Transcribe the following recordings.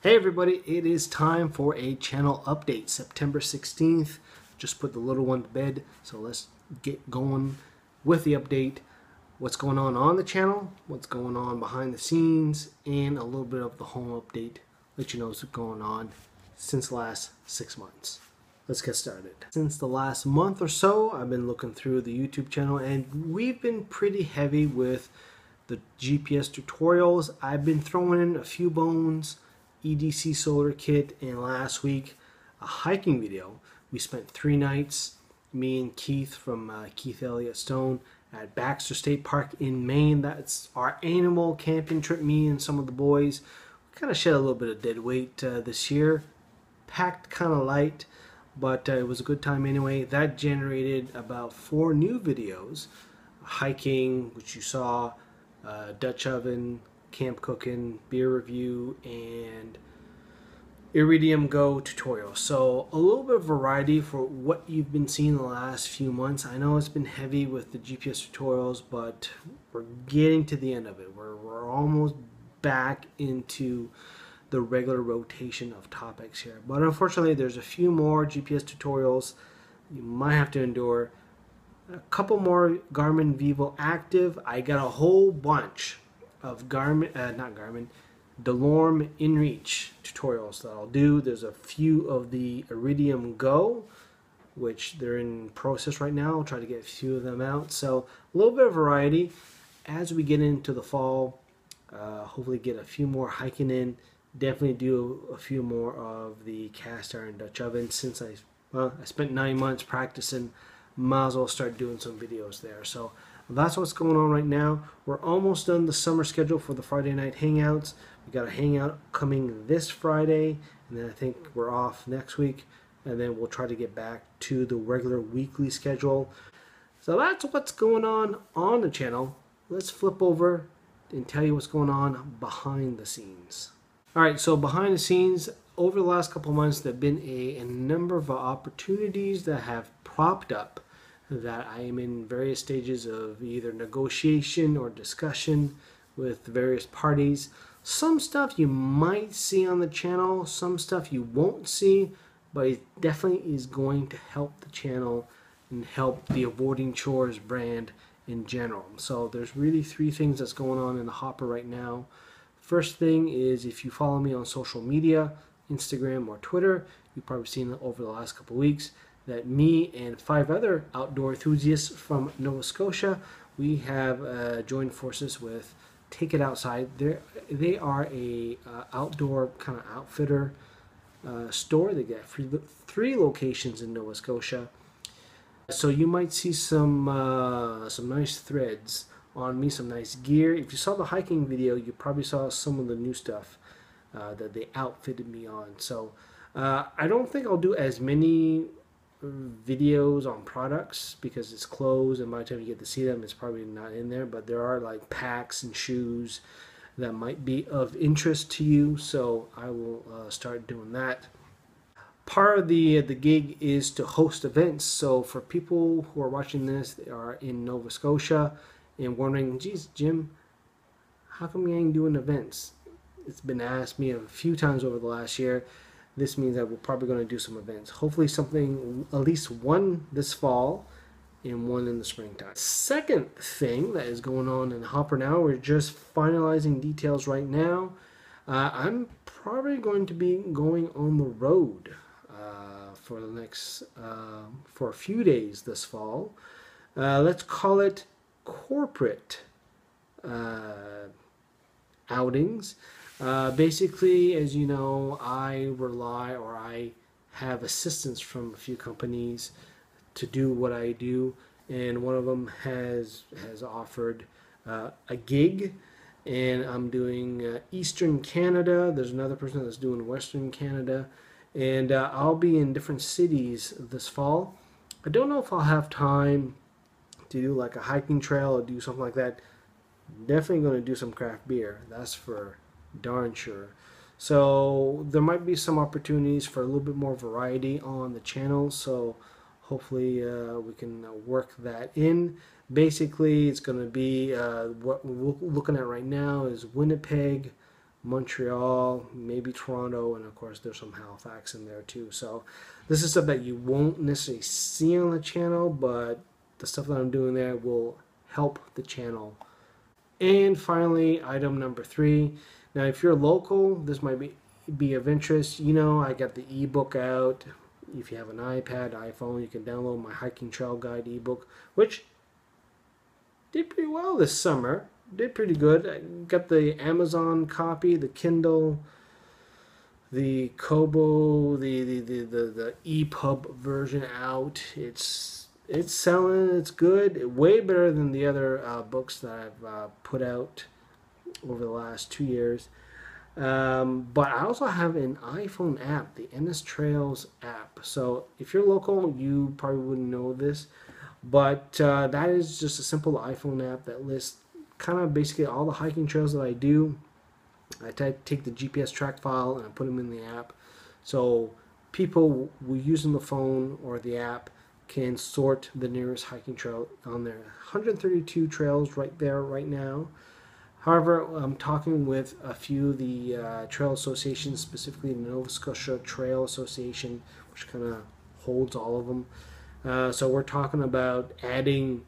Hey everybody, it is time for a channel update. September 16th, just put the little one to bed, so let's get going with the update. What's going on the channel, what's going on behind the scenes, and a little bit of the home update. Let you know what's going on since the last 6 months. Let's get started. Since the last month or so, I've been looking through the YouTube channel and we've been pretty heavy with the GPS tutorials. I've been throwing in a few bones, EDC solar kit, and last week a hiking video. We spent 3 nights, me and Keith from Keith Elliott Stone, at Baxter State Park in Maine. That's our annual camping trip. Me and some of the boys kind of shed a little bit of dead weight this year. Packed kind of light, but it was a good time anyway. That generated about 4 new videos: hiking, which you saw, Dutch oven, camp cooking, beer review, and Iridium Go tutorial. So a little bit of variety for what you've been seeing the last few months. I know it's been heavy with the GPS tutorials, but we're getting to the end of it. We're almost back into the regular rotation of topics here. But unfortunately, there's a few more GPS tutorials you might have to endure. A couple more Garmin Vivo Active. I got a whole bunch of Delorme InReach tutorials that I'll do. There's a few of the Iridium Go, which they're in process right now. I'll try to get a few of them out. So a little bit of variety as we get into the fall. Hopefully get a few more hiking in. Definitely do a few more of the cast iron Dutch oven. Since I spent 9 months practicing, might as well start doing some videos there. So that's what's going on right now. We're almost done the summer schedule for the Friday night hangouts. We got a hangout coming this Friday, and then I think we're off next week, and then we'll try to get back to the regular weekly schedule. So that's what's going on the channel. Let's flip over and tell you what's going on behind the scenes. Alright, so behind the scenes, over the last couple months, there have been a number of opportunities that have propped up that I am in various stages of either negotiation or discussion with various parties. Some stuff you might see on the channel, some stuff you won't see, but it definitely is going to help the channel and help the Avoiding Chores brand in general. So there's really 3 things that's going on in the hopper right now. First thing is, if you follow me on social media, Instagram or Twitter, you've probably seen it over the last couple weeks that me and 5 other outdoor enthusiasts from Nova Scotia, we have joined forces with Take It Outside. They are a outdoor kind of outfitter store. They got 3 locations in Nova Scotia. So you might see some nice threads on me, some nice gear. If you saw the hiking video, you probably saw some of the new stuff that they outfitted me on. So I don't think I'll do as many videos on products because it's closed, and by the time you get to see them, it's probably not in there. But there are like packs and shoes that might be of interest to you, so I will start doing that. Part of the gig is to host events. So for people who are watching this, they are in Nova Scotia and wondering, geez, Jim, how come you ain't doing events? It's been asked me a few times over the last year. This means that we're probably going to do some events. Hopefully something, at least one this fall and one in the springtime. Second thing that is going on in the hopper now, we're just finalizing details right now. I'm probably going to be going on the road for the next, for a few days this fall. Let's call it corporate outings. Basically, as you know, I have assistance from a few companies to do what I do, and one of them has offered a gig, and I'm doing Eastern Canada. There's another person that's doing Western Canada, and I'll be in different cities this fall. I don't know if I'll have time to do like a hiking trail or do something like that. Definitely going to do some craft beer, that's for darn sure. So there might be some opportunities for a little bit more variety on the channel, so hopefully we can work that in. Basically, it's going to be what we're looking at right now is Winnipeg, Montreal, maybe Toronto, and of course there's some Halifax in there too. So this is stuff that you won't necessarily see on the channel, but the stuff that I'm doing there will help the channel. And finally, item number 3. Now, if you're local, this might be of interest. You know, I got the ebook out. If you have an iPad, iPhone, you can download my hiking trail guide ebook, which did pretty well this summer. Did pretty good. I got the Amazon copy, the Kindle, the Kobo, the EPUB version out. It's selling. It's good. Way better than the other books that I've put out over the last 2 years. But I also have an iPhone app, the NS Trails app. So if you're local, you probably wouldn't know this, but that is just a simple iPhone app that lists kind of basically all the hiking trails that I do. I take the GPS track file and I put them in the app, so people using the phone or the app can sort the nearest hiking trail on there. 132 trails right there right now. However, I'm talking with a few of the trail associations, specifically the Nova Scotia Trail Association, which kind of holds all of them. So we're talking about adding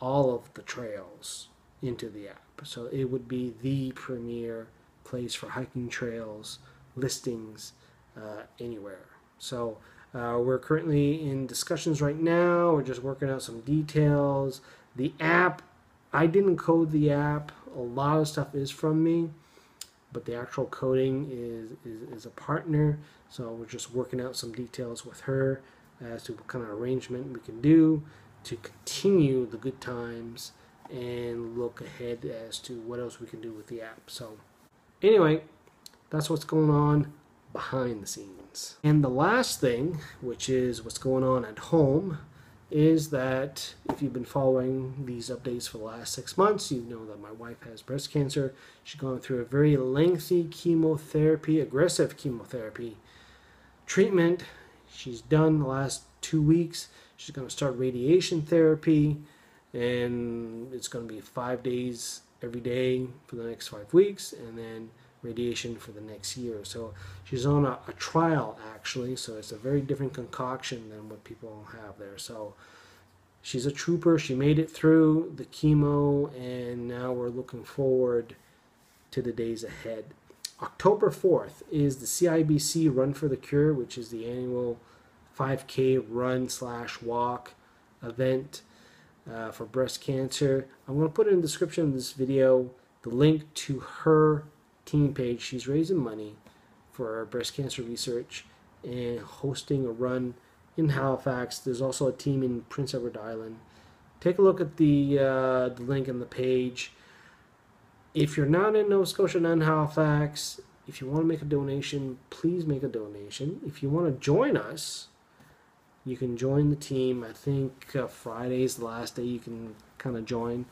all of the trails into the app. So it would be the premier place for hiking trails listings anywhere. So we're currently in discussions right now. We're just working out some details. The app, I didn't code the app. A lot of stuff is from me, but the actual coding is a partner. So we're just working out some details with her as to what kind of arrangement we can do to continue the good times and look ahead as to what else we can do with the app. So anyway, that's what's going on behind the scenes. And the last thing, which is what's going on at home, is that if you've been following these updates for the last 6 months, you know that my wife has breast cancer. She's going through a very lengthy chemotherapy, aggressive chemotherapy treatment. She's done the last 2 weeks. She's going to start radiation therapy, and it's going to be 5 days every day for the next 5 weeks, and then radiation for the next year. So she's on a trial, actually, so it's a very different concoction than what people have there. So she's a trooper. She made it through the chemo, and now we're looking forward to the days ahead. October 4th is the CIBC Run for the Cure, which is the annual 5K run/walk event for breast cancer. I'm going to put in the description of this video the link to her team page. She's raising money for breast cancer research and hosting a run in Halifax. There's also a team in Prince Edward Island. Take a look at the link in the page. If you're not in Nova Scotia, not in Halifax, if you want to make a donation, please make a donation. If you want to join us, you can join the team. I think Friday is the last day you can kind of join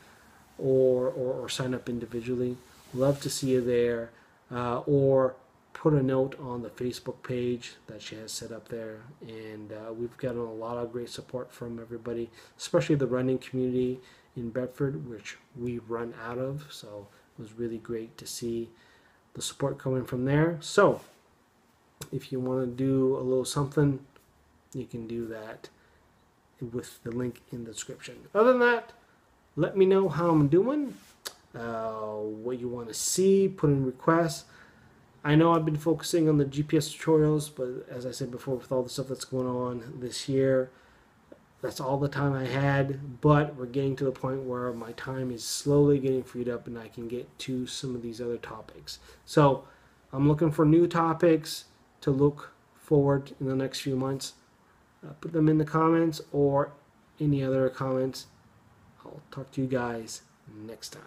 or sign up individually. Love to see you there. Or put a note on the Facebook page that she has set up there. And we've gotten a lot of great support from everybody, especially the running community in Bedford, which we run out of. So it was really great to see the support coming from there. So if you want to do a little something, you can do that with the link in the description. Other than that, let me know how I'm doing, what you want to see, put in requests. I know I've been focusing on the GPS tutorials, but as I said before, with all the stuff that's going on this year, that's all the time I had. But we're getting to the point where my time is slowly getting freed up and I can get to some of these other topics. So I'm looking for new topics to look forward in the next few months. Put them in the comments or any other comments. I'll talk to you guys next time.